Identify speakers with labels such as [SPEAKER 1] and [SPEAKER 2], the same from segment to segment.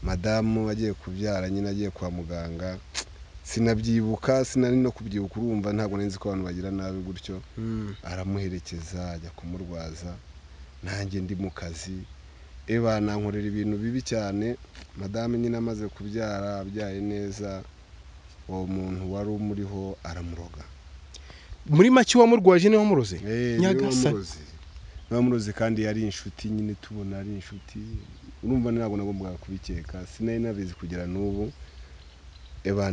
[SPEAKER 1] madamu agiye kubyara nyine agiye kwa muganga sinabyibuka sinari no kubyibuka urumva ntabwo nzi ko abantu bagira nabi gutyo aramuherekeza ajya kumurwaza nanjye ndi mu kazi nankorera ibintu bibi cyane madamu nyine amaze kubyara abyaye neza uwo muntu wari umuriho aramuroga
[SPEAKER 2] muri make wamurwaje niwe wamuroze
[SPEAKER 1] nyagasa namuroze kandi yari inshuti nyine tubona ari inshuti urumva ntabwo nagombaga kubikeka sinari nabizi kugera n'ubu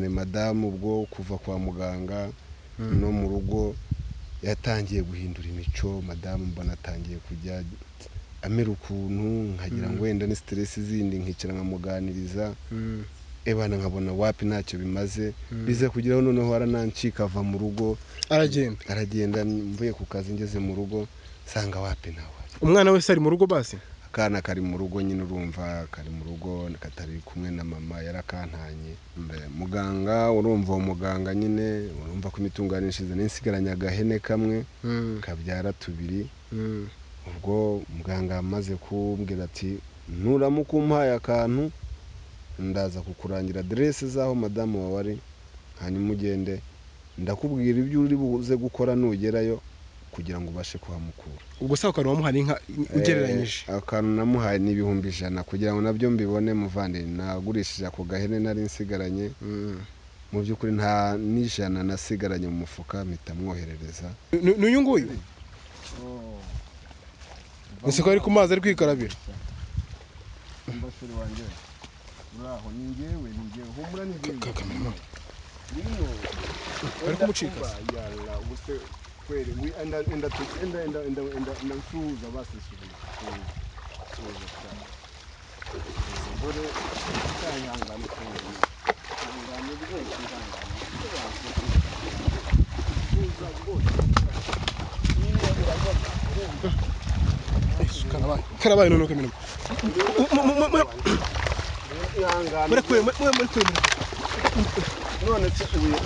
[SPEAKER 1] madamu ubwo kuva kwa muganga no mu rugo yatangiye guhindura imico madamu mbona atangiye kujya amera ukuntu nkagira ngo wenda ni stress zindi nkicara nkamuganiriza nkabona wapi ntacyo bimaze bize kugeraho noneho aranancika ava mu rugo aragenda mvuye ku kazi ngeze mu rugo sanga wapi nawe
[SPEAKER 2] umwana wese ari mu rugo basi
[SPEAKER 1] akana kari mu rugo nyine urumva kari mu rugo katari kumwe na mama yarakantanye muganga urumva uwo muganga nyine urumva ko imitunganishije n'insigaranya agahene kamwe kabyara tubiri ubwo muganga amaze kumbwira ati nuramuka umpaye akantu ndaza kukurangira adresse zaho madamu wawe ari hanyuma ugende ndakubwira ibyo uri buze gukora nugerayo kugira ngo ubashe kuhamukura
[SPEAKER 2] ubwo se akantu wamuhaye inka ugereranyije
[SPEAKER 1] akantu namuhaye ni 100 kugira ngo nabyo mbibone muvande nagurishije ako gahene nari nsigaranye mu by'ukuri nta n'ijana nasigaranye mu mufuka mpita mwoherereza
[SPEAKER 2] n'uyu nguyu ese ko ari ku mazi ari kwikarabira
[SPEAKER 1] mbasore wanjye uraho ni njyewe humura ni njyewe
[SPEAKER 2] ari kumucika
[SPEAKER 1] yalla ubuse kweli enda nsuhuza basi suhuza cyane bore cyangana cyangana rwose
[SPEAKER 2] karabaye none ko minuma muri kwe
[SPEAKER 1] none se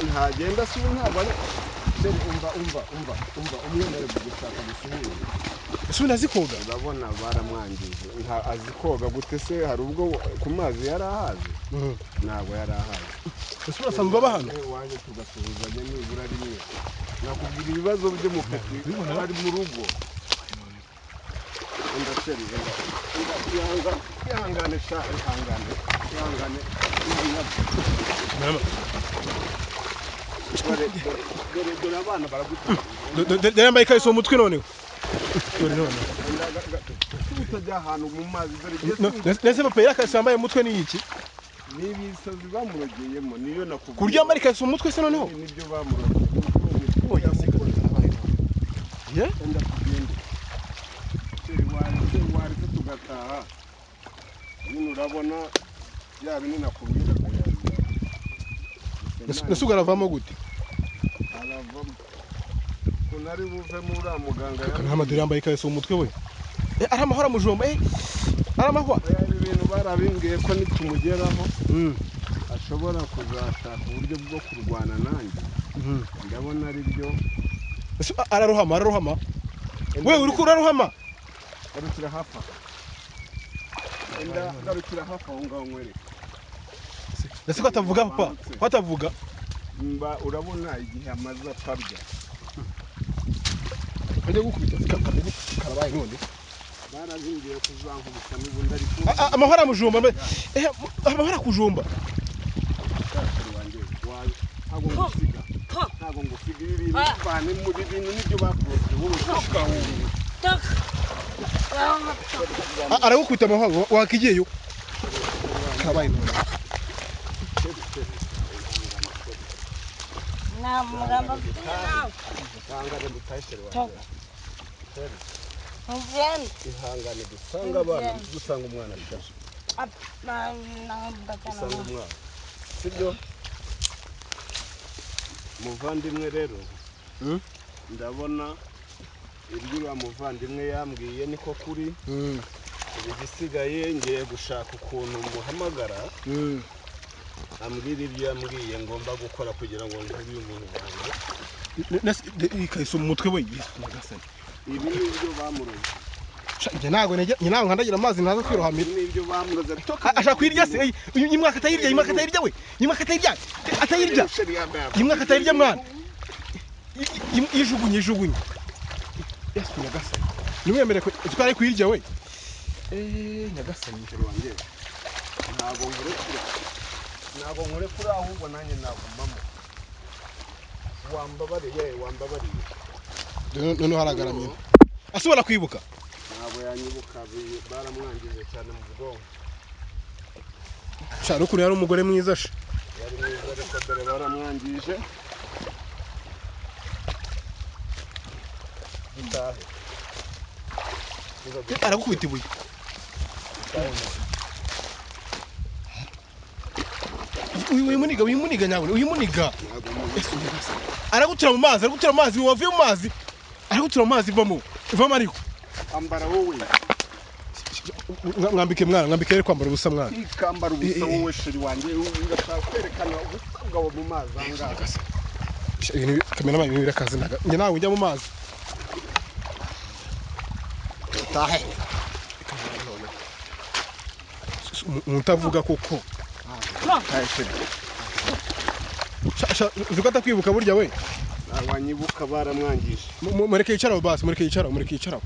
[SPEAKER 1] ntagenda se ntabwo ari umva umwenda gushaka gusuhuza
[SPEAKER 2] ese unazi koga
[SPEAKER 1] urabona baramwangije nta azi koga gute se hari ubwo ku mazi yari ahazi ntabwo yari ahazi
[SPEAKER 2] ese urasanzwe aba hano
[SPEAKER 1] waje tugasuhuzanya nibura rimwe nakubwira ibibazo byo mu peti ari mu rugo ihangane sha ihangane dore abana baragutanga
[SPEAKER 2] dore yambaye ikariso mu mutwe noneho dore none
[SPEAKER 1] utajya ahantu mu mazi dore
[SPEAKER 2] nese papa yakariso yambaye mu mutwe ni iki
[SPEAKER 1] n'ibisazi bamurogeyemo niyo nakubwiye
[SPEAKER 2] kurya yambaye ikariso mu mutwe se noneho
[SPEAKER 1] nibyo bamurogeye enda kugenda waretse tugataha nyine urabona ya binini nakubwira
[SPEAKER 2] nasuga aravamo gute
[SPEAKER 1] aravamo ko nari buve muri muganga
[SPEAKER 2] ntamadore yambaye ikariso mu mutwe we ari amahora mujomba ari amahwa
[SPEAKER 1] ibintu barabimbwiye ko nitumugeraho ashobora kuzashaka uburyo bwo kurwana nanjye ndabona ari byo
[SPEAKER 2] ararohama we uri kurarohama
[SPEAKER 1] garukira hafi garukira hafi aho ngaho nkwereka
[SPEAKER 2] ese ko atavuga papa ko atavuga
[SPEAKER 1] mba urabona igihe amaze atarya
[SPEAKER 2] ajya gukubita karabaye none
[SPEAKER 1] barazingiye kuzankubita n'ubundi ariko
[SPEAKER 2] amahora amujumba amahora kujumba
[SPEAKER 1] ntabwo ngusiga ibi bintu bivane muri bintu nibyo bakuroze wowe
[SPEAKER 2] aragukubita amahoro wakigiyeyo karabaye none
[SPEAKER 1] ihangane dusanga abana dusanga umwana ashaje dusanga umwana sibyo muvandimwe rero ndabona ibyo uriya muvandimwe yambwiye niko kuri igisigaye ngiye gushaka ukuntu muhamagara ambwira ibyo yambwiye ngomba gukora kugira ngo ntubiye umuntu wanjye
[SPEAKER 2] ikariso mu mutwe we Yesu nyagasani
[SPEAKER 1] ibi nibyo bamuroze
[SPEAKER 2] njye ntabwo nkandagira amazi ntaza kwirohamira
[SPEAKER 1] n'ibyo bamuroza
[SPEAKER 2] ashaka kwirya se uyu mwaka atayirya we uyu mwaka atayirya uyu mwaka atayirya mwana yijugunye yesu nyagasani nimwemere ko twari kwirya we nyagasani
[SPEAKER 1] wanjye ntabwo nkurekura ahubwo nanjye nagumamo wambabariye
[SPEAKER 2] noneho haragaramye asubira kwibuka
[SPEAKER 1] ntabwo yanyibuka baramwangije cyane mu bwonko
[SPEAKER 2] rukuru yari umugore mwiza
[SPEAKER 1] yari mwiza ariko dore baramwangije
[SPEAKER 2] aragukubita ibuye uyu muniga nyawe aragutura mu mazi wavuye mu mazi aragutura mu mazi vamo ariko
[SPEAKER 1] ambara wowe
[SPEAKER 2] mwambike rero kwambara ubusa mwana
[SPEAKER 1] ikambara ubusa wowe sheri wanjye ngashaka kwerekana ubusa bwawe mu mazi angaga
[SPEAKER 2] kamera mayi birakaze njye nawe njya mu mazi tahe mutavuga koko zikata kwibuka burya we
[SPEAKER 1] wanyibuka baramwangije
[SPEAKER 2] mureke yicaraho basi mureke yicaraho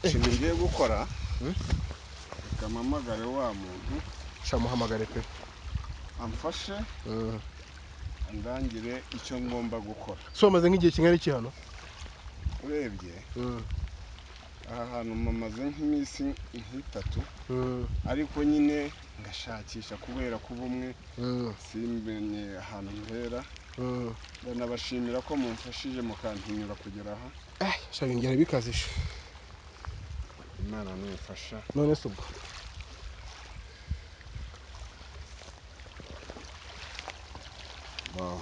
[SPEAKER 1] ikintu ngiye gukora ukamamagare wa muntu
[SPEAKER 2] shamuhamagare pe
[SPEAKER 1] amfashe andangire icyo ngomba gukora
[SPEAKER 2] so amaze nk'igihe kingana iki hano
[SPEAKER 1] urebye aha hantu mamaze nk'iminsi nk'itatu ariko nyine ngashakisha kubera kuba umwe simbenye ahantu mpera ndanabashimira ko mumfashije mukantinyura kugera aha
[SPEAKER 2] shaka ingero bikazisha
[SPEAKER 1] Imana nifasha
[SPEAKER 2] none se ubwo
[SPEAKER 1] wow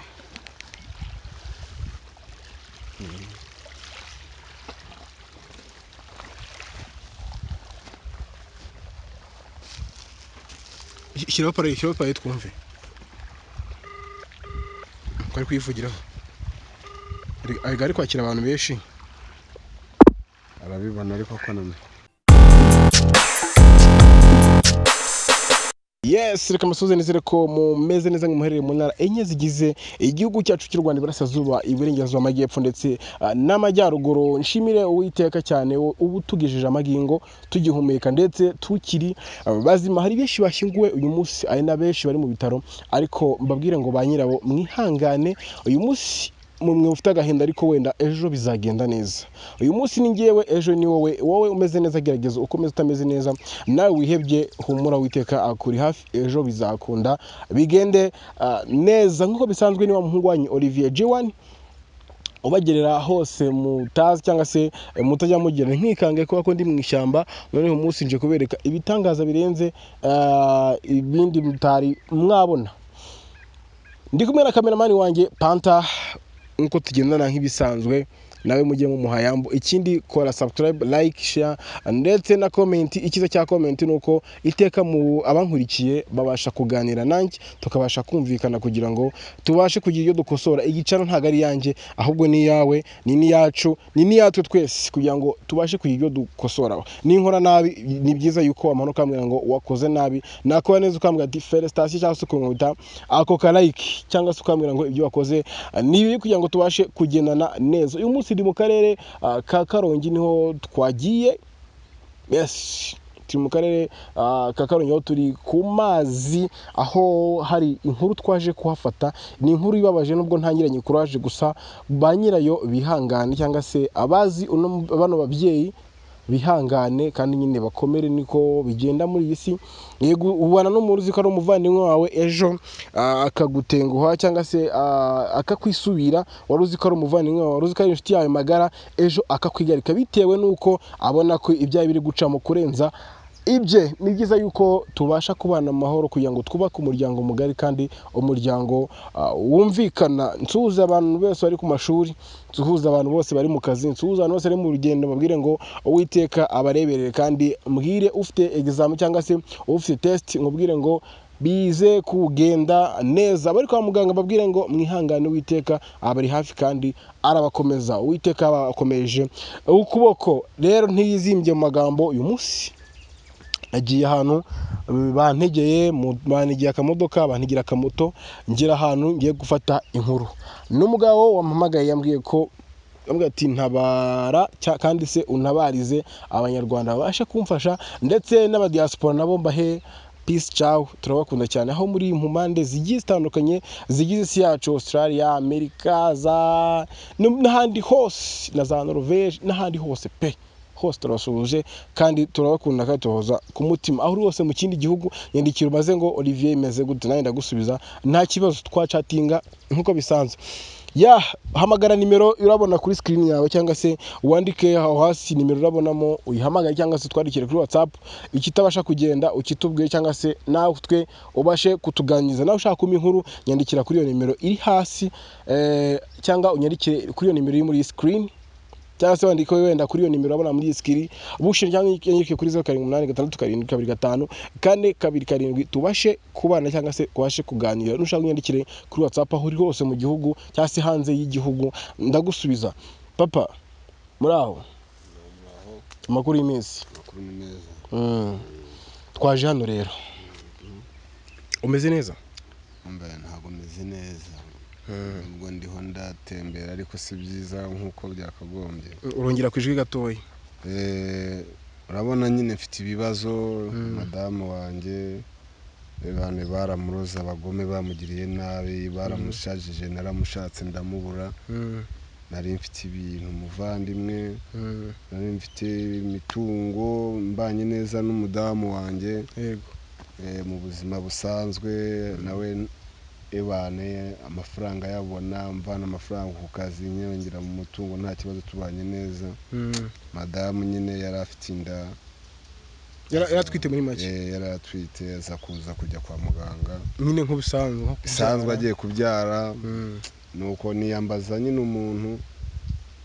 [SPEAKER 2] shyiraho pare twumve ko ari kwivugiraho ari kwakira abantu benshi
[SPEAKER 1] arabibona ariko ko name
[SPEAKER 2] Yes, reka musoze nizere ko mumeze neza nk'umuherere mu ntara enye zigize igihugu cyacu cy'u Rwanda Iburasirazuba Iburengerazuba Amajyepfo ndetse n'Amajyaruguru. Nshimire Uwiteka cyane ubu tugejeje amagingo tugihumeka ndetse tukiri bazima. Hari benshi bashyinguwe uyu munsi ari na benshi bari mu bitaro, ariko mbabwire ngo ba nyirabo mwihangane. Uyu munsi mumwe ufite agahinda ariko wenda ejo bizagenda neza. Uyu munsi ni ngewe, ejo ni wowe umeze neza gerageza, ukomeze utameze neza nawe wihebye humura, Uwiteka akuri hafi, ejo bizakunda bigende neza nk'uko bisanzwe. Niwa muhungu wanyu Olivier J1 ubagerera hose mutazi cyangwa se mutajya mugera nkikange ko ndi mu ishyamba. None uyu munsi nje kubereka ibitangaza birenze ibindi mutari mwabona. Ndi kumwe na kameramani wanjye Panta, nkuko tugendana nk'ibisanzwe, nawe mujye mu muhayambo. Ikindi kora subscribe, like, share ndetse na comment. Ikiza cya comment nuko iteka mu abankurikiye babasha kuganira nanjye, tukabasha kumvikana kugira ngo tubashe kugira iyo dukosora. Igicano ntago ari yanjye ahubwo ni yawe, ni yacu, ni yatwe twese, kugira ngo tubashe kugira iyo dukosora. Ninkora nabi ni byiza yuko amano kambwira ngo wakoze nabi, nakora neza ukambwira ati felicitation cyangwa se kumwita ako ka like, cyangwa se ukambwira ngo ibyo wakoze ni kugira ngo tubashe kugendana neza. Uyu munsi ndi mu karere ka Karongi niho twagiye. Yes, turi mu karere ka Karongi aho turi ku mazi, aho hari inkuru twaje kuhafata. Ni inkuru ibabaje nubwo ntangiranye courage, gusa ba nyirayo bihangane, cyangwa se abazi bano babyeyi bihangane kandi nyine bakomere, niko bigenda muri iyi si. Yego ubana n'umuruzi ko ari umuvandimwe wawe, ejo akagutenguha cyangwa se akakwisubira. Waruzi ko ari umuvandimwe wawe, waruzi ko ari inshuti yawe magara, ejo akakwigarika bitewe nuko abona ko ibyaye biri gucamo kurenza ibye. Ni byiza yuko tubasha kubana mu mahoro kugira ngo twubake umuryango mugari kandi umuryango wumvikana. Nsuhuza abantu bose bari ku mashuri, nsuhuza abantu bose bari mu kazi, nsuhuza abantu bose bari mu rugendo, babwire ngo Uwiteka abareberere, kandi mbwire ufite exam cyangwa se ufite test, ngubwire ngo bize kugenda neza. Bari kwa muganga babwire ngo mwihangane, Uwiteka abari hafi kandi arabakomeza. Uwiteka abakomeje ukuboko. Rero ntiyizimbye mu magambo, uyu munsi agiye ahantu bantegeye akamodoka, bantegera akamoto, ngera ahantu ngiye gufata inkuru. N'umugabo wampamagaye yambwiye ati ntabara kandi se untabarize abanyarwanda babashe kumfasha, ndetse n'abadiaspora nabo mbahe peace ciao, turabakunda cyane aho muri mu mpande zigiye zitandukanye zigize isi yacu, Australia, Amerika, n'ahandi hose, na za Norvege, n'ahandi hose pe, hose turabasuhuje kandi turabakunda kandi tubahoza ku mutima. Aho uri hose mu kindi gihugu, nyandikira umaze ngo Olivier imeze gute, nawe ndagusubiza nta kibazo, twacatinga nk'uko bisanzwe. Hamagara nimero urabona kuri screen yawe, cyangwa se wandike aho hasi nimero urabonamo, uyihamagare cyangwa se twandikire kuri WhatsApp, ikitabasha kugenda ukitubwiye, cyangwa se nawe twe ubashe kutuganiriza. Nawe ushaka kumpa inkuru, nyandikira kuri iyo nimero iri hasi, cyangwa unyandikire kuri iyo nimero iri muri screen, cyangwa se wandike wenda kuri iyo nimero urabona muri screen, bushye cyangwa yandike kuri 0786727427, tubashe kubana cyangwa se ubashe kuganira. Nushaka unyandikire kuri WhatsApp aho uri hose mu gihugu cyangwa se hanze y'igihugu, ndagusubiza. Papa muri aho, amakuru y'iminsi?
[SPEAKER 1] Amakuru ni meza.
[SPEAKER 2] Twaje hano rero, umeze neza?
[SPEAKER 1] Ntabwo meze neza, ubwo ndiho ndatembera ariko si byiza nk'uko byakagombye.
[SPEAKER 2] Urongera ku ijwi gatoya.
[SPEAKER 1] Urabona nyine mfite ibibazo, madamu wanjye abantu baramuroza, abagome bamugiriye nabi, baramushajije, naramushatse ndamubura. Nari mfite ibintu muvandimwe, nari mfite imitungo, mbanye neza n'umudamu wanjye mu buzima busanzwe, nawe amafaranga yabona, mvana amafaranga ku kazi, nyongera mu mutungo, nta kibazo, tubanye neza. Madamu nyine yari afite inda,
[SPEAKER 2] yaratwite muri make,
[SPEAKER 1] yaratwite, aza kuza kujya kwa muganga
[SPEAKER 2] nyine nk'ubusanzwe
[SPEAKER 1] agiye kubyara. Nuko niyambaza nyine umuntu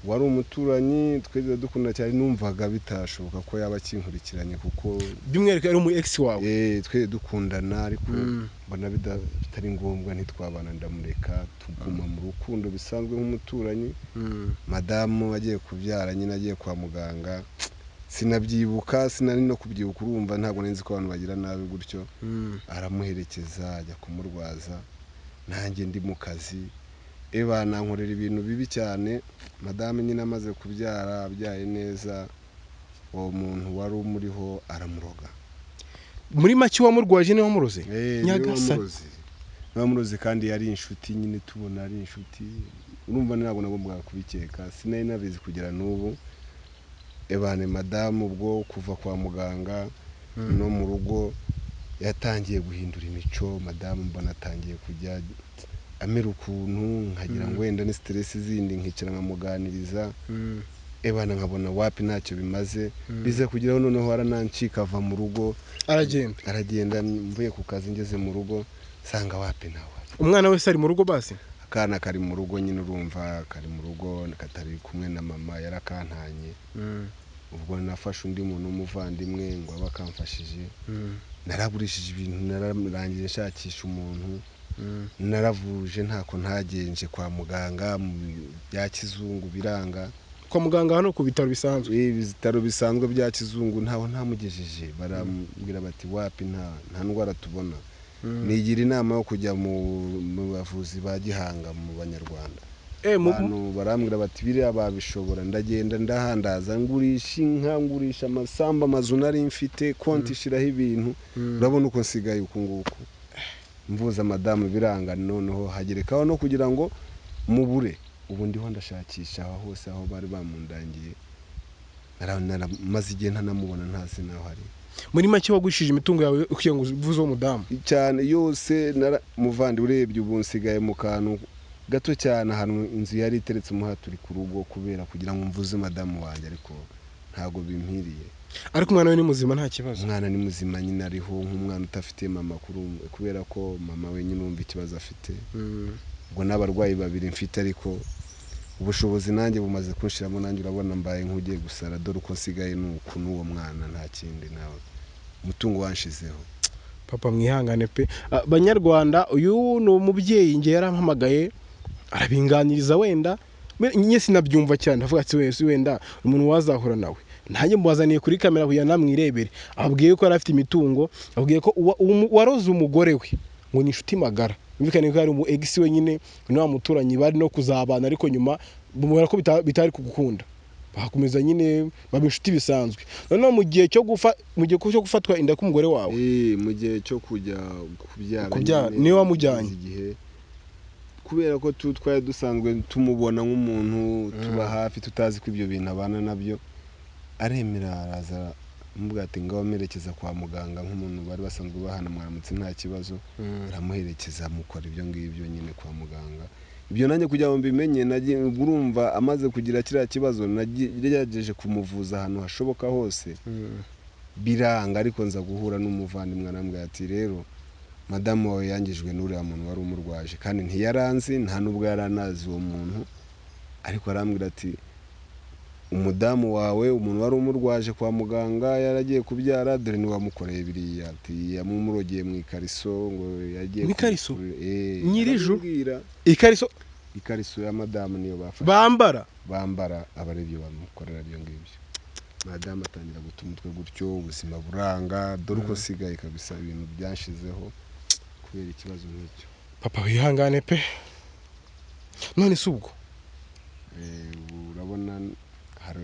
[SPEAKER 1] wari umuturanyi, twese dukunda cyane, numvaga bitashoboka ko yaba akinkurikiranye, kuko
[SPEAKER 2] by'umwihariko ari umu ex wawe.
[SPEAKER 1] twe dukundana, ariko mbona bitari ngombwa, ntitwabana, ndamureka, tuguma mu rukundo bisanzwe nk'umuturanyi. Madamu agiye kubyara nyine, agiye kwa muganga, sinabyibuka, sinari no kubyibuka, urumva ntabwo nzi ko abantu bagira nabi gutyo. Aramuherekeza, ajya kumurwaza, nanjye ndi mu kazi, nankorera ibintu bibi cyane. Madamu nyine amaze kubyara, abyaye neza, uwo muntu wari umuriho aramuroga.
[SPEAKER 2] Muri make wamurwaje niwe wamuroze?
[SPEAKER 1] Wamuroze kandi yari inshuti, nyine tubona ari inshuti, urumva ntabwo nagombaga kubikeka, sinari nabizi kugera n'ubu. Madamu ubwo kuva kwa muganga no mu rugo yatangiye guhindura imico. Madamu mbona atangiye kujya amera ukuntu, nkagira ngo wenda ni stress zindi, nkicara nkamuganiriza, nkabona wapi ntacyo bimaze, bize kugeraho noneho aranancika, ava mu rugo, aragenda. Mvuye ku kazi ngeze mu rugo, sanga wapi nawe.
[SPEAKER 2] Umwana wese ari mu rugo basi?
[SPEAKER 1] Akana kari mu rugo nyine, urumva kari mu rugo, katari kumwe na mama, yarakantanye. Ubwo nafashe undi muntu w'umuvandimwe ngo abe akamfashije, naragurishije ibintu, nararangije nshakisha umuntu, naravuje ntako ntagenje kwa muganga bya kizungu biranga.
[SPEAKER 2] Kwa muganga hano ku bitaro bisanzwe?
[SPEAKER 1] Ibitaro bisanzwe bya kizungu ntaho ntamugejeje, barambwira bati wapi, nta ndwara tubona. Nigira inama yo kujya mu bavuzi ba gihanga mu banyarwanda. Abantu barambwira bati biriya babishobora. Ndagenda ndahandaza, ngurisha inka, ngurisha amasamba, amazu nari mfite, konti ishiraho ibintu, urabona uko nsigaye uku nguku. Mvuza madamu biranga, noneho hagerekaho no kugira ngo mubure. Ubu ndiho ndashakisha aho hose aho bari bamundangiye, maze igihe ntanamubona, ntazi naho hari.
[SPEAKER 2] Muri make wagurishije imitungo yawe ukiye ngo uvuze uwo mudamu?
[SPEAKER 1] Cyane yose muvandi, urebye ubu nsigaye mu kantu gato cyane, ahantu inzu yari iteretse umuha turi ku rugo, kubera kugira ngo mvuze madamu wanjye, ariko ntago bimpiriye.
[SPEAKER 2] Ariko umwana we ni muzima nta kibazo?
[SPEAKER 1] Umwana ni muzima nyine, ariho nk'umwana utafite mama, kubera ko mama we nyine umva ikibazo afite. Ubwo n'abarwayi babiri mfite, ariko ubushobozi nanjye bumaze kunshiramo, nanjye urabona mbaye nk'ugiye gusara, dore uko nsigaye n'uwo mwana, nta kindi, nawe umutungo wanshizeho.
[SPEAKER 2] papa mwihangane pe. Banyarwanda, uyu ni umubyeyi ngiye yarampamagaye arabinganiriza, wenda nyine sinabyumva cyane, avuga ati wese wenda umuntu wazahura nawe nanjye mubazaniye kuri kamera kugira namwirebere. Ababwiye ko yari afite imitungo, ababwiye ko waroze umugore we ngo ni inshuti magara, bumvikane ko ari umu ex wenyine ni wa muturanyi bari no kuzabana, ariko nyuma bumubera ko bitari kugukunda, bakomeza nyine baba inshuti bisanzwe. Noneho mu gihe cyo gufatwa inda k'umugore wawe,
[SPEAKER 1] mu gihe cyo kujya kubyara
[SPEAKER 2] niwe wamujyanye,
[SPEAKER 1] kubera ko twari dusanzwe tumubona nk'umuntu tuba hafi, tutazi ko ibyo bintu abana nabyo, aremera araza amubwira ati ngaho amerekeza kwa muganga nk'umuntu bari basanzwe bahana mwaramutse nta kibazo, aramuherekeza amukora ibyo ngibyo nyine kwa muganga. Ibyo nanjye kugira ngo mbimenye, urumva amaze kugira kiriya kibazo nagerageje kumuvuza ahantu hashoboka hose biranga, ariko nza guhura n'umuvandimwe arambwira ati rero madamu wawe yangijwe n'uriya muntu wari umurwaje, kandi ntiyaranzi, nta n'ubwo yari anazi uwo muntu, ariko arambwira ati umudamu wawe umuntu wari umurwaje kwa muganga yaragiye kubyara, dore ni wamukoreye biriya, ati yamumurogeye mu ikariso, ngo yagiye
[SPEAKER 2] mu ikariso nyiriju, ikariso
[SPEAKER 1] ya madamu niyo bafashe bambara aba ari byo bamukorera ibyo ngibyo. Madamu atangira guta umutwe gutyo, ubuzima buranga, dore uko sigaye kabisa, ibintu byashizeho kubera ikibazo nk'icyo.
[SPEAKER 2] Papa wihangane pe. None se ubwo
[SPEAKER 1] urabona hari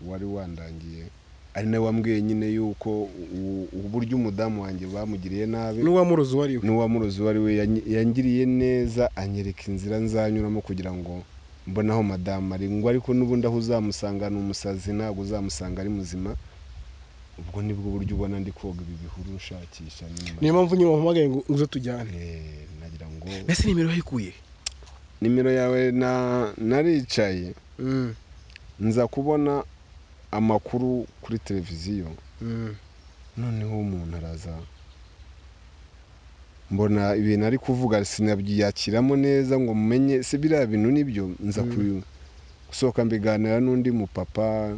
[SPEAKER 1] wari wandangiye, ari nawe wambwiye nyine yuko uburyo umudamu wanjye bamugiriye nabi,
[SPEAKER 2] n'uwamurozi
[SPEAKER 1] wari we yangiriye neza, anyereka inzira nzanyuramo kugira ngo mbone aho madamu ari, ngo ariko n'ubundi aho uzamusanga ni umusazi, ntabwo uzamusanga ari muzima. Ubwo nibwo buryo ubona ndi koga ibi bihuru nshakisha,
[SPEAKER 2] niyo mpamvu nyuma mpamagaye ngo uze tujyane.
[SPEAKER 1] Nagira ngo
[SPEAKER 2] mbese nimero yikuye,
[SPEAKER 1] nimero yawe naricaye nza kubona amakuru kuri televiziyo, noneho umuntu araza mbona ibintu ari kuvuga sinabyiyakiramo neza ngo mumenye se biriya bintu nibyo. Nza gusohoka mbiganira n'undi mupapa,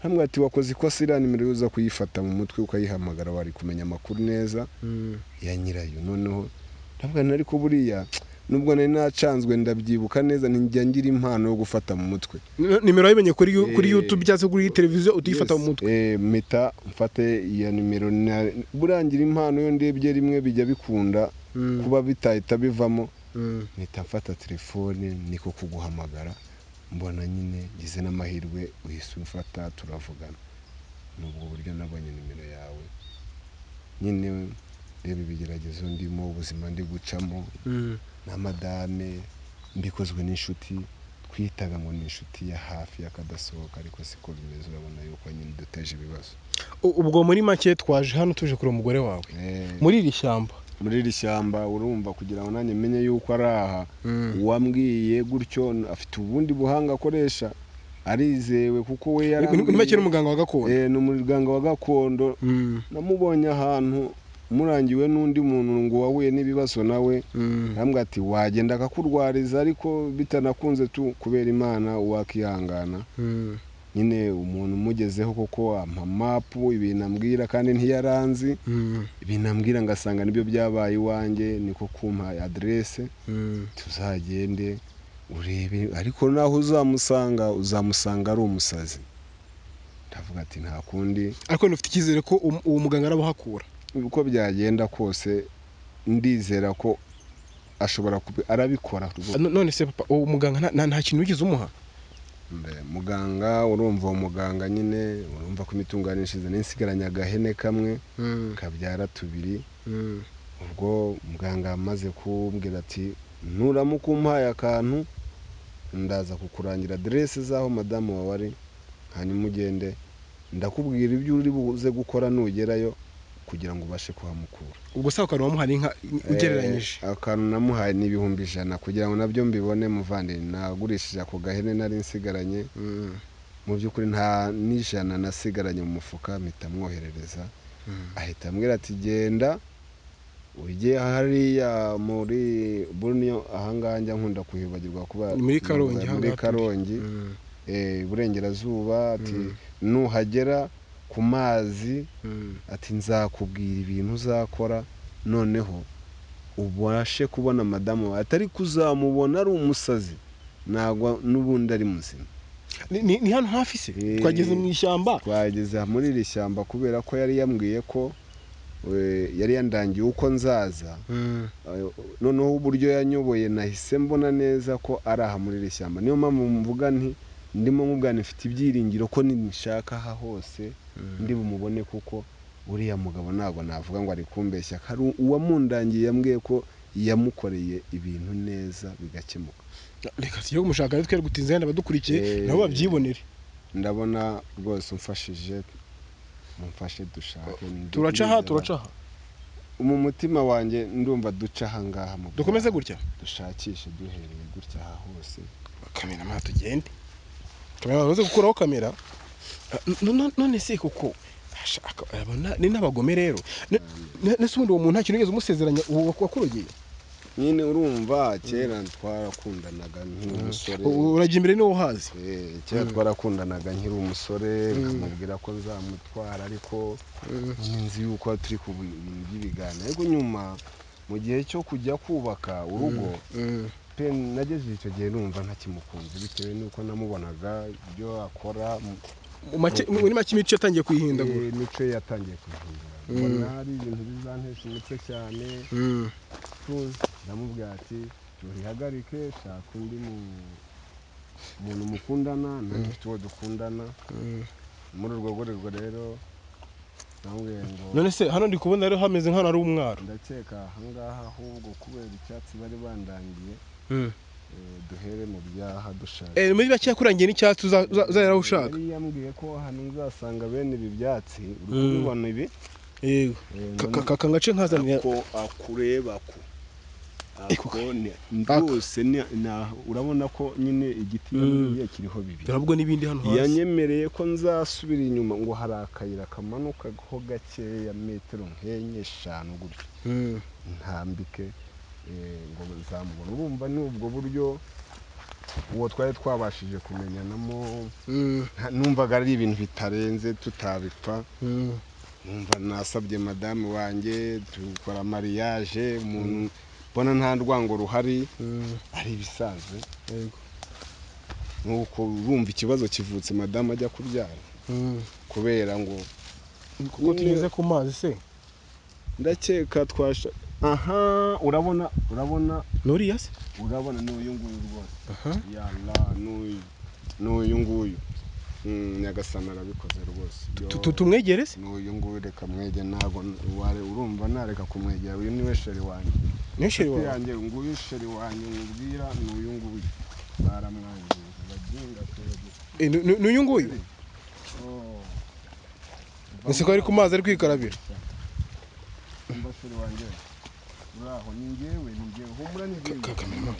[SPEAKER 1] hamwe ati wakoze ikosa, iriya nimero uza kuyifata mu mutwe ukayihamagara wari kumenya amakuru neza ya nyirayo. Noneho ndavuga ariko buriya nubwo nari nacanzwe ndabyibuka neza, njya ngira impano yo gufata mu mutwe.
[SPEAKER 2] Nimero yayimenye kuri YouTube cyangwa kuri televiziyo utuyifata mu mutwe?
[SPEAKER 1] Mpita mfate iya nimero, burangira impano yo ndebye rimwe bijya bikunda kuba bitahita bivamo, mpita mfata telefone niko kuguhamagara, mbona nyine ngize n'amahirwe uhise umfata turavugana. Nubwo buryo nabonye nimero yawe, nyine reba ibigeragezo ndimo, ubuzima ndi gucamo na madame, mbikozwe n'inshuti twitaga ngo ni inshuti ya hafi y'akadasohoka, ariko siko bimeze, urabona yuko nyine duteje ibibazo.
[SPEAKER 2] Ubwo muri make twaje hano tuje kuri umugore wawe muri iri shyamba, urumva kugira ngo nanjye menye yuko ari aha, uwambwiye gutyo afite ubundi buhanga akoresha, arizewe kuko we yarambwiye ni make n'umuganga wa gakondo.
[SPEAKER 1] Ni umuganga wa gakondo, namubonye ahantu murangiwe n'undi muntu ngo wahuye n'ibibazo nawe, arambwira ati wagenda akakurwariza, ariko bitanakunze kubera Imana wakihangana. Nyine umuntu umugezeho koko ampa mapu ibintu ambwira, kandi ntiyaranzi ibintu ambwira ngasanga nibyo byabaye iwanjye, niko kumpa adresse tuzagende urebe, ariko naho uzamusanga ari umusazi. Ndavuga ati nta kundi,
[SPEAKER 2] ariko ufite icyizere ko uwo muganga arabahakura?
[SPEAKER 1] Uko byagenda kose ndizera ko ashobora arabikora.
[SPEAKER 2] None se papa, uwo muganga nta kintu wigeze umuha?
[SPEAKER 1] Muganga, urumva uwo muganga nyine, urumva ko imitunganishirize n'insigaranye agahene kamwe kabyara tubiri. Ubwo muganga amaze kumbwira ati nuramuka umpaye akantu ndaza kukurangira adresse zaho madamu wawe ari, hanyuma ugende ndakubwira ibyo uri buze gukora nugerayo kugira ngo ubashe kuhamukura.
[SPEAKER 2] Ubwo se akantu wamuhaye inka ugereranyije?
[SPEAKER 1] Akantu namuhaye ni 100,000 kugira ngo nabyo mbibone muvandimwe, nagurishije ako gahene nari nsigaranye. Mu by'ukuri nta n'ijana nasigaranye mu mufuka, mpita mwoherereza. Ahita ambwira ati genda ujye hariya muri Bunyo, ahangaha njya nkunda kuhibagirwa kuba
[SPEAKER 2] muri
[SPEAKER 1] Karongi, Burengerazuba. Ati nuhagera ku mazi, ati nzakubwira ibintu uzakora noneho ubashe kubona madamu wawe atari kuzamubona ari umusazi ntabwo n'ubundi ari muzima.
[SPEAKER 2] Ni hano hafi se twageze mu ishyamba?
[SPEAKER 1] Twageze muri iri shyamba kubera ko yari yambwiye ko yari yandangiye uko nzaza, noneho uburyo yanyoboye nahise mbona neza ko ari aha muri iri shyamba. Niyo mpamvu mvuga nti ndimo mubwana ifite ibyiringiro ko nishaka aha hose ndi bumubone, kuko uriya mugabo ntabwo navuga ngo ari kumbeshya. Hari uwamundangiye yambwiye ko yamukoreye ibintu neza bigakemuka.
[SPEAKER 2] Reka tujye kumushaka rero, twere gutinza yenda badukurikiye nabo babyibonere.
[SPEAKER 1] Ndabona rwose umfashije, mumfashe dushake.
[SPEAKER 2] Turaca aha
[SPEAKER 1] mu mutima wanjye ndumva duca aha ngaha,
[SPEAKER 2] dukomeze gutya
[SPEAKER 1] dushakishe duhereye gutya aha hose.
[SPEAKER 2] Kamera ma tugende, kamera baze gukuraho kamera. None se kuko ni n'abagome rero, nese ubundi uwo muntu nta kintu yigeze umusezeranya wakurogeye?
[SPEAKER 1] Nyine urumva kera twarakundanaga nkiri umusore.
[SPEAKER 2] Urajya imbere niwo hazi?
[SPEAKER 1] Kera twarakundanaga nkiri umusore, nkamubwira ko nzamutwara, ariko nzi yuko turi ku bintu by'ibiganiro. Ariko nyuma mu gihe cyo kujya kubaka urugo pe nagejeje icyo gihe numva ntakimukunze, bitewe n'uko namubonaga ibyo akora.
[SPEAKER 2] Muri make imico yatangiye kwihindagura.
[SPEAKER 1] Imico ye yatangiye kwihindura, mbona hari ibintu bizantesha umutwe cyane. Ndamubwira ati turihagarike, shaka undi muntu mukundana, nanjye mfite uwo dukundana. Muri urwo rwego rero namubwiye ngo
[SPEAKER 2] none se hano ndi kubona rero hameze nk'ahantu ari umwaro.
[SPEAKER 1] Ndakeka aha ngaha ahubwo kubera icyatsi bari bandangiye, duhere mu byaha dushaka.
[SPEAKER 2] Muri bake yakurangiye n'icyatsi uzahera ushaka.
[SPEAKER 1] Yari yambwiye ko hano uzasanga bene ibi byatsi, uri kubibona ibi?
[SPEAKER 2] Yego. Kangace nkazanira
[SPEAKER 1] ko akureba ko rwose urabona ko nyine igiti yamubwiye kiriho bibiri.
[SPEAKER 2] Turabwo n'ibindi hano hasi.
[SPEAKER 1] Yanyemereye ko nzasubira inyuma, ngo hari akayira kamanuka ho gakeya metero nk'enye eshanu gutyo, ntambike ngo nzamubona. Urumva ni ubwo buryo uwo twari twabashije kumenyanamo. Numvaga ari ibintu bitarenze tutabipfa. Numva nasabye madamu wanjye tukora mariage, umuntu bona nta rwango ruhari, ari ibisanzwe.
[SPEAKER 2] Yego.
[SPEAKER 1] Nuko urumva ikibazo kivutse madamu ajya kubyara, kubera ngo
[SPEAKER 2] kuko tugeze ku mazi se.
[SPEAKER 1] Ndakeka aha urabona
[SPEAKER 2] nuriya se,
[SPEAKER 1] urabona n'uyu nguyu rwose. Yalla n'uyu nguyu Nyagasana arabikoze rwose.
[SPEAKER 2] Tumwegere se?
[SPEAKER 1] N'uyu nguyu reka mwege, ntago urumva nareka kumwegera. Uyu niwe sheri wanjye.
[SPEAKER 2] Ni sheri wawe?
[SPEAKER 1] Yanjye nguyu sheri wanjye nkubwira n'uyu nguyu baramwangiye baginga twebwe.
[SPEAKER 2] N'uyu nguyu? Ese ko ari ku mazi ari kwikarabira?
[SPEAKER 1] Umba sheri wanjye uraho? Ni njyewe humura ni njyewe.
[SPEAKER 2] Kakamera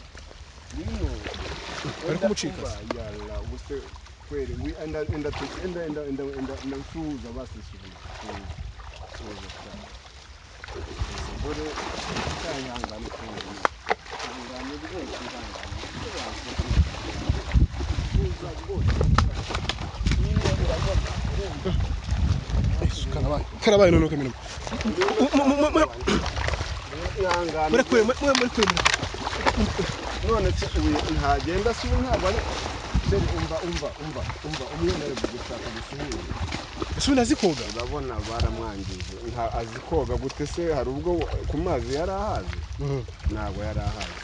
[SPEAKER 1] Nino
[SPEAKER 2] ari kumucika.
[SPEAKER 1] Yalla ubuse kweli enda nsuhuza basi suhuza. Bore cyangangana cyangwa ngane rwose ngangana.
[SPEAKER 2] Karabaye none kamera. Muri kwe.
[SPEAKER 1] None se ntagenda si ntabwo ari umva umwemere gushaka gusuhuza.
[SPEAKER 2] Ese unazi koga?
[SPEAKER 1] Urabona baramwangije, azi koga gute se? Hari ubwo ku mazi yari ahazi? Ntabwo yari ahazi.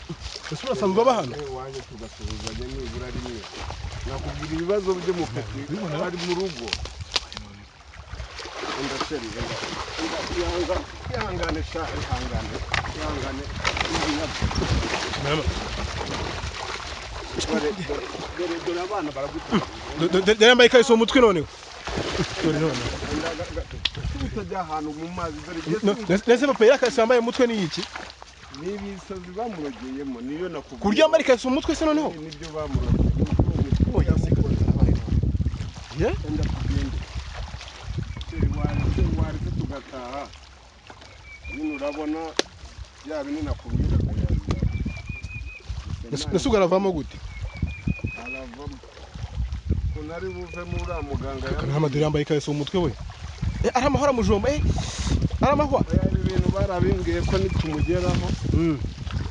[SPEAKER 2] Ese urasanzwe aba hano?
[SPEAKER 1] Waje tugasuhuzanya nibura rimwe, nakubwira ibibazo by'umupeti ari mu rugo. Ndasheri ihangane sha, ihangane dore abana baragutanga.
[SPEAKER 2] Dore yambaye ikariso mu mutwe noneho. Dore none
[SPEAKER 1] utajya ahantu mu mazi. Dore
[SPEAKER 2] nese papa yakariso yambaye mu mutwe ni iki?
[SPEAKER 1] Ni ibisazi bamurogeyemo, niyo nakubwira.
[SPEAKER 2] Kurya yambaye ikariso mu mutwe se noneho?
[SPEAKER 1] Nibyo bamurogeye.
[SPEAKER 2] Oya sika.
[SPEAKER 1] Enda tugende. Waretse tugataha. Nyine urabona bya bintu nakubwira akayaza.
[SPEAKER 2] Nasuga aravamo gute?
[SPEAKER 1] Aravamo. Kunari buve muri muganga
[SPEAKER 2] ya. Kana Maduri yambaye ikariso mu mutwe we. Ari amahoro mujomba. aramahwa
[SPEAKER 1] ibi bintu barabimbwiye ko nitumugeraho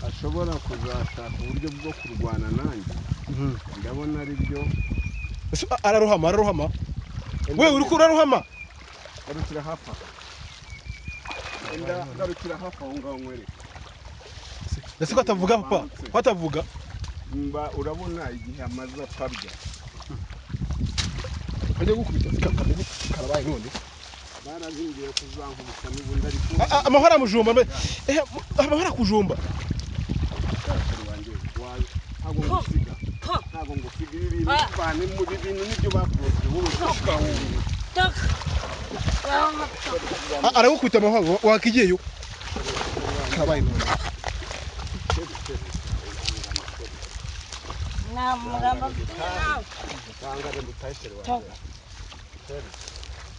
[SPEAKER 1] ashobora kuzashaka uburyo bwo kurwana nanjye ndabona ari byo
[SPEAKER 2] ararohama we uri kurarohama
[SPEAKER 1] garukira hafi garukira hafi aho ngaho nkwereke
[SPEAKER 2] ese ko atavuga papa ko atavuga
[SPEAKER 1] mba urabona igihe amaze atarya
[SPEAKER 2] ajya gukubita karabaye none
[SPEAKER 1] barazingiye kuzankubita n'ubundi ariko
[SPEAKER 2] amahora mujumba amahora kujumba
[SPEAKER 1] ntabwo ngusiga ibi bintu bivane mu bintu nibyo bakoze wowe
[SPEAKER 2] aragukubita amahoro wakigiyeyo karabaye none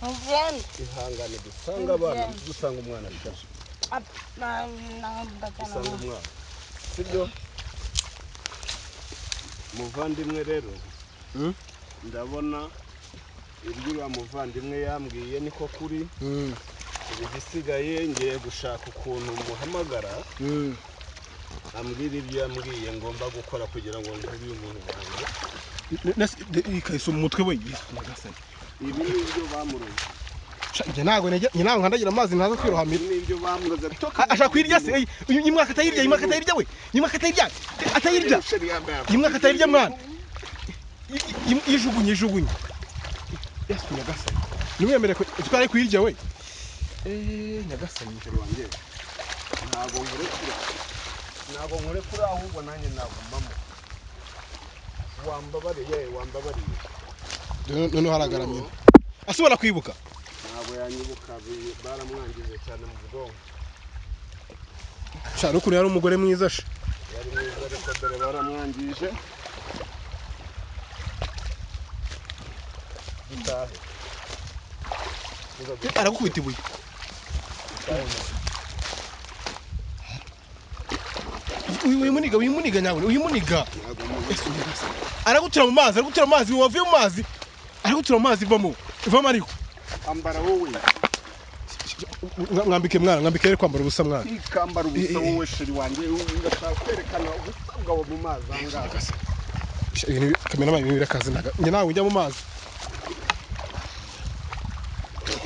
[SPEAKER 1] ihangane dusanga abana dusanga umwana ashaje dusanga umwana sibyo muvandimwe rero ndabona ibyo uriya muvandimwe yambwiye niko kuri ibisigaye ngiye gushaka ukuntu muhamagara ambwira ibyo yambwiye ngomba gukora kugira ngo nkure uyu muntu wanjye
[SPEAKER 2] ikahise umutwe we
[SPEAKER 1] ibi ni ibyo bamuroze
[SPEAKER 2] njye ntabwo nkandagira amazi ntaza kwirohamira
[SPEAKER 1] ni ibyo bamuroze
[SPEAKER 2] ashaka kwirya se iyi mwaka atayirya we iyi mwaka atayirya iyi mwaka atayirya mwana yijugunye yesu nyagasani nimwemere ko twari kuyirya we nyagasani
[SPEAKER 1] wanjye ntabwo nkurekura ahubwo nanjye nagumamo wambabariye
[SPEAKER 2] noneho haragaramye asubira kwibuka
[SPEAKER 1] ntabwo yanyibuka baramwangije cyane mu bwonko
[SPEAKER 2] shana ukuntu yari umugore mwiza she
[SPEAKER 1] yari mwiza ariko dore baramwangije dutahe
[SPEAKER 2] aragukubita ibuye uyimuniga nyawe uyimuniga aragutura mu mazi wavuye mu mazi aragutura mu mazi ivamo ariko
[SPEAKER 1] ambara wowe
[SPEAKER 2] mwambike mwana mwambike rero kwambara ubusa mwana
[SPEAKER 1] ikambara ubusa wowe sheri wanjye ugashaka kwerekana ubusa bwawe mu mazi angaga
[SPEAKER 2] ibintu kamera mabi birakaze njye nawe ujya mu mazi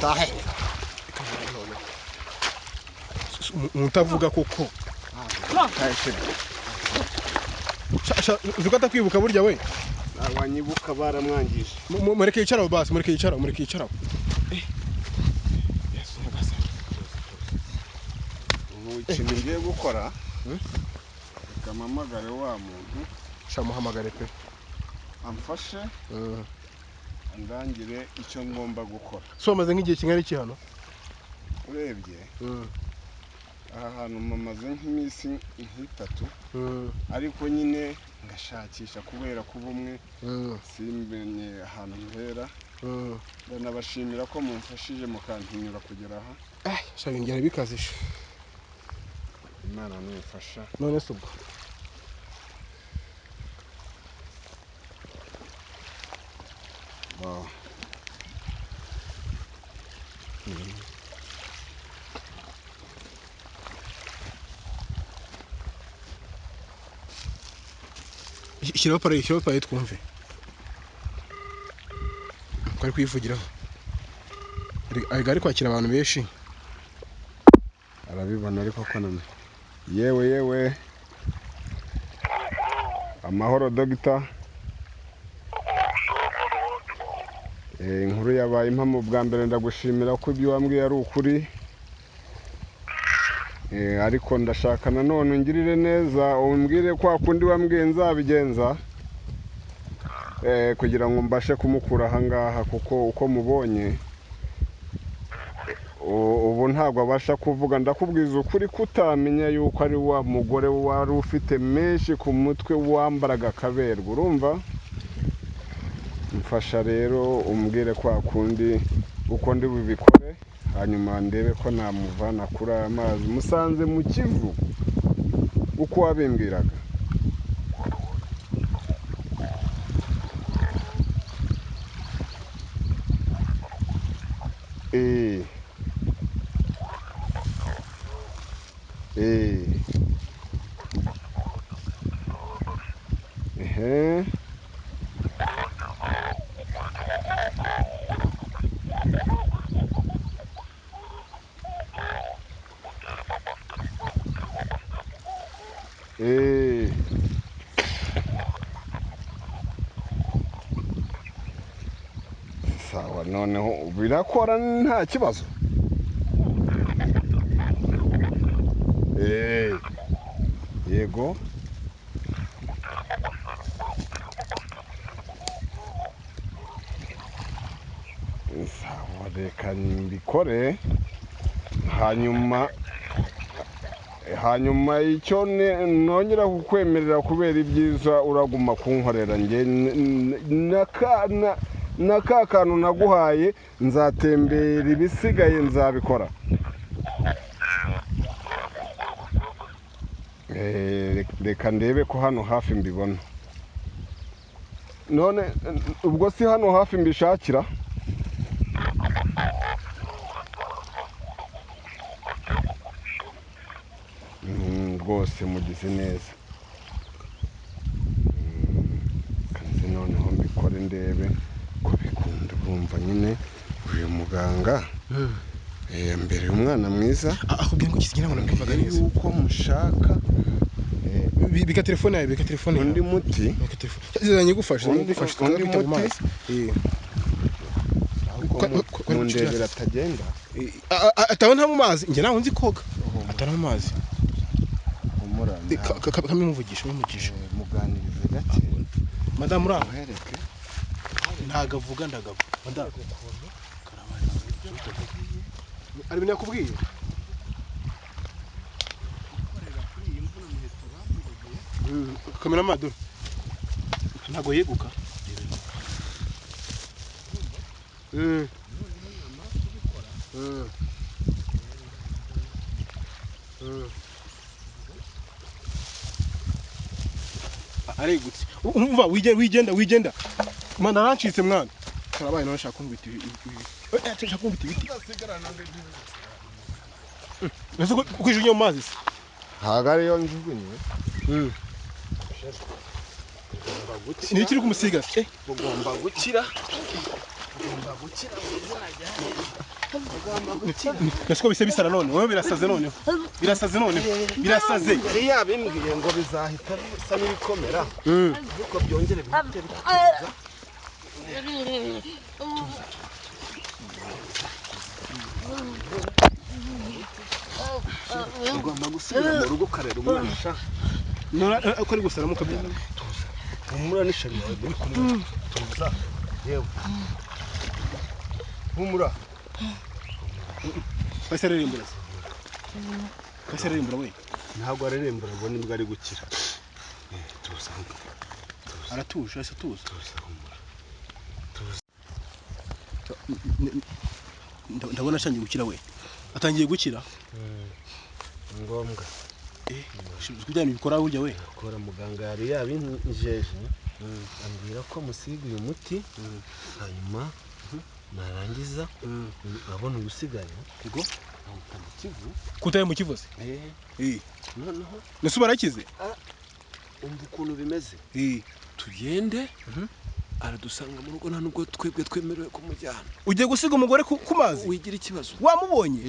[SPEAKER 1] tahe
[SPEAKER 2] mutavuga koko uzi kwibuka burya we
[SPEAKER 1] wanyibuka baramwangije
[SPEAKER 2] mureke yicaraho basi mureke yicaraho
[SPEAKER 1] ikintu ngiye gukora ukamamagare wa muntu
[SPEAKER 2] shamuhamagare pe
[SPEAKER 1] amfashe andangire icyo ngomba gukora
[SPEAKER 2] so amaze nk'igihe kingana iki hano
[SPEAKER 1] urebye aha hantu mamaze nk'iminsi nk'itatu ariko nyine ngashakisha kubera kuba umwe simbenye ahantu mpera ndanabashimira ko mumfashije mukantinyura kugera aha
[SPEAKER 2] shaka ingero bikazishe
[SPEAKER 1] Imana nifasha
[SPEAKER 2] none se ubwo ishyiraho pare twumve ko ari kwivugiraho ari kwakira abantu benshi
[SPEAKER 1] arabibona ariko ko none yewe amahoro dogita inkuru yabaye impamo bwa mbere ndagushimira ko ibyo wambwiye ari ukuri ariko ndashaka nanone ungirire neza umbwire kwa kundi wambwiye nzabigenza kugira ngo mbashe kumukura aha ngaha kuko uko mubonye ubu ntabwo abasha kuvuga ndakubwiza ukuri kutamenya yuko ari wa mugore wari ufite menshi ku mutwe wambaraga akaberwa urumva mfasha rero umbwire kwa kundi uko ndi bubikore hanyuma ndebe ko namuvana kuri aya mazi musanze mu Kivu uko wabimbwiraga ehe sawa noneho birakora nta kibazo yego sawa reka mbikore hanyuma icyo nongera kukwemerera kubera ibyiza uraguma kunkorera njye na ka kantu naguhaye nzatembera ibisigaye nzabikora reka ndebe ko hano hafi mbibona none ubwo si hano hafi mbishakira rwose mugize neza kanze noneho mbikore ndebe ko bikunda urumva nyine uyu muganga mbere umwana mwiza
[SPEAKER 2] akubwira ngo kisigira ngo ndumvaga neza
[SPEAKER 1] yuko mushaka
[SPEAKER 2] bika telefone yawe
[SPEAKER 1] undi muti
[SPEAKER 2] zizanye gufasha
[SPEAKER 1] undi muti mundebera atagenda
[SPEAKER 2] atabona mu mazi njye naho nzi koga atari mu mazi kamimuvugisha
[SPEAKER 1] muganirize gake
[SPEAKER 2] madamu uraho
[SPEAKER 1] hereke
[SPEAKER 2] ntago avuga ndagavuga madamu ari ibintu yakubwiye kamera amaduru ntago yeguka aregutse umva wigenda mana arancitse mwana karabaye nawe shaka kumbita shaka kumbita ibiti nese kwijunya mu mazi
[SPEAKER 1] ntago ariyo njugunye
[SPEAKER 2] ni ikiri kumusiga
[SPEAKER 1] ugomba gukira
[SPEAKER 2] nasuko bise bisara none wowe birasaze noneho birasaze
[SPEAKER 1] yari yabimbwiye ngo bizahita bisa n'ibikomera ariko byongere bihite bituza ugomba gusubira mu rugo ukarera umwana ushaka
[SPEAKER 2] ko ari gusara mukabyara
[SPEAKER 1] humura n'ishari yawe muri kumwe tuza yewe humura
[SPEAKER 2] Kase aririmbura we
[SPEAKER 1] ntabwo aririmbura ngo nibwo ari gukira tuza
[SPEAKER 2] aratuje ese tuza
[SPEAKER 1] humura
[SPEAKER 2] ndabona ashangiye gukira we atangiye gukira
[SPEAKER 1] ngombwa
[SPEAKER 2] kujyana ibikora burya we
[SPEAKER 1] akora muganga yari yabinjeje ambwira ko musiga uyu muti hanyuma narangiza abona ugusigaye
[SPEAKER 2] yego
[SPEAKER 1] mu kivu
[SPEAKER 2] kutaye mu kivuze
[SPEAKER 1] noneho
[SPEAKER 2] nese barakize
[SPEAKER 1] umva ukuntu bimeze tugende aradusanga mu rugo nta nubwo twebwe twemerewe kumujyana
[SPEAKER 2] ugiye gusiga umugore ku mazi
[SPEAKER 1] wigira ikibazo
[SPEAKER 2] wamubonye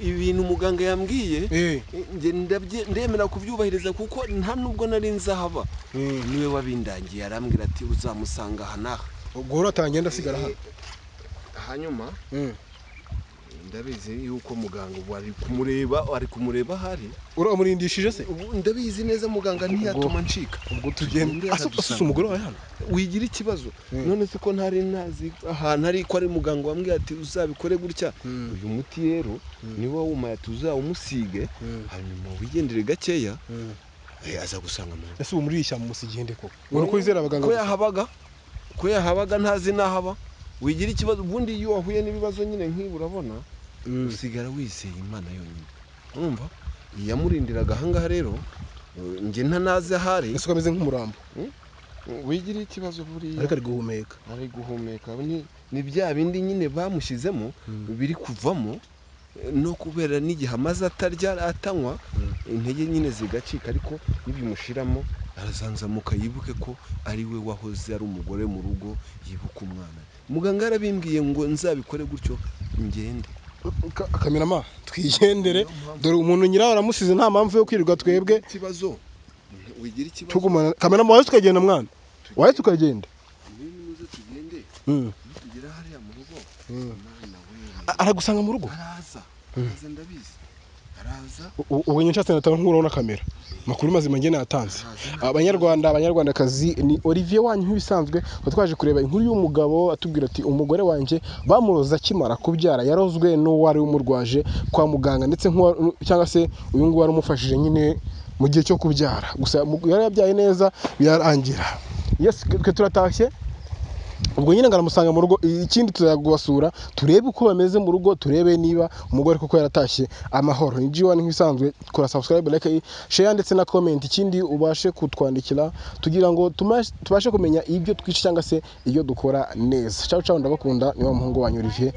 [SPEAKER 1] ibintu muganga yambwiye ndemera kubyubahiriza kuko nta nubwo nari nzahaba niwe wabindangiye arambwira ati uzamusanga aha n'aha
[SPEAKER 2] ubwo uratangenda asigara hano
[SPEAKER 1] hanyuma ndabizi yuko muganga ubu ari kumureba ahari
[SPEAKER 2] uramurindishije se
[SPEAKER 1] ndabizi neza muganga ntiyatuma ncika
[SPEAKER 2] ubwo tugende asusa umugore wawe hano
[SPEAKER 1] wigira ikibazo none se ko ntari nazi ahantu ari ko ari muganga wambwiye ati uzabikore gutya uyu muti rero niwe wumaye tuzawumusige hanyuma wigendere gakeya aza gusanga mu
[SPEAKER 2] ese ubu muri ishyamba musigende ko uri kwizera abaganga
[SPEAKER 1] ko yahabaga ntazi nahaba wigira ikibazo ubundi iyo wahuye n'ibibazo nyine nk'ibi urabona usigara wizeye Imana yonyine urumva yamurindiraga ahangaha rero njye ntanazi ahari
[SPEAKER 2] ese ukameze nk'umurambo
[SPEAKER 1] wigira ikibazo buriya
[SPEAKER 2] ariko ari guhumeka
[SPEAKER 1] ni bya bindi nyine bamushyizemo biri kuvamo no kubera n'igihe amaze atarya atanywa intege nyine zigacika, ariko nibimushiramo arazanzamuka yibuke ko ari we wahoze ari umugore mu rugo, yibuka umwana. Muganga yarabimbwiye ngo nzabikore gutyo ngende.
[SPEAKER 2] Kamerama twigendere, dore umuntu nyiraho aramusize, nta mpamvu yo kwirirwa twebwe
[SPEAKER 1] ikibazo wigira ikibazo
[SPEAKER 2] tugumana. Kamerama waje tukagenda mwana, waje tukagenda
[SPEAKER 1] muze tugende tugera hariya mu rugo. Mwana we
[SPEAKER 2] aragusanga mu rugo,
[SPEAKER 1] araza ndabizi, araza
[SPEAKER 2] ubonye nshatse natanga nkuraho na kamera, makuru mazima ngene yatanze. Abanyarwandakazi, ni Olivier wanyu nk'ibisanzwe, twaje kureba inkuru y'umugabo atubwira ati umugore wanjye bamuroza akimara kubyara, yarozwe n'uwari umurwaje kwa muganga, ndetse cyangwa se uyu nguyu wari umufashije nyine mu gihe cyo kubyara, gusa yari yabyaye neza birarangira. Yes, twe turatashye, ubwo nyine ngaramusanga mu rugo. Ikindi tuzagubasura turebe uko bameze mu rugo, turebe niba umugore koko yaratashye amahoro. Ni G1 nk'ibisanzwe, kora subscribe, like, share ndetse na comment. Ikindi ubashe kutwandikira tugira ngo tubashe kumenya ibyo twica cyangwa se iyo dukora neza. Ciao ciao, ndabakunda, ni wa muhungu wanyu Olivier.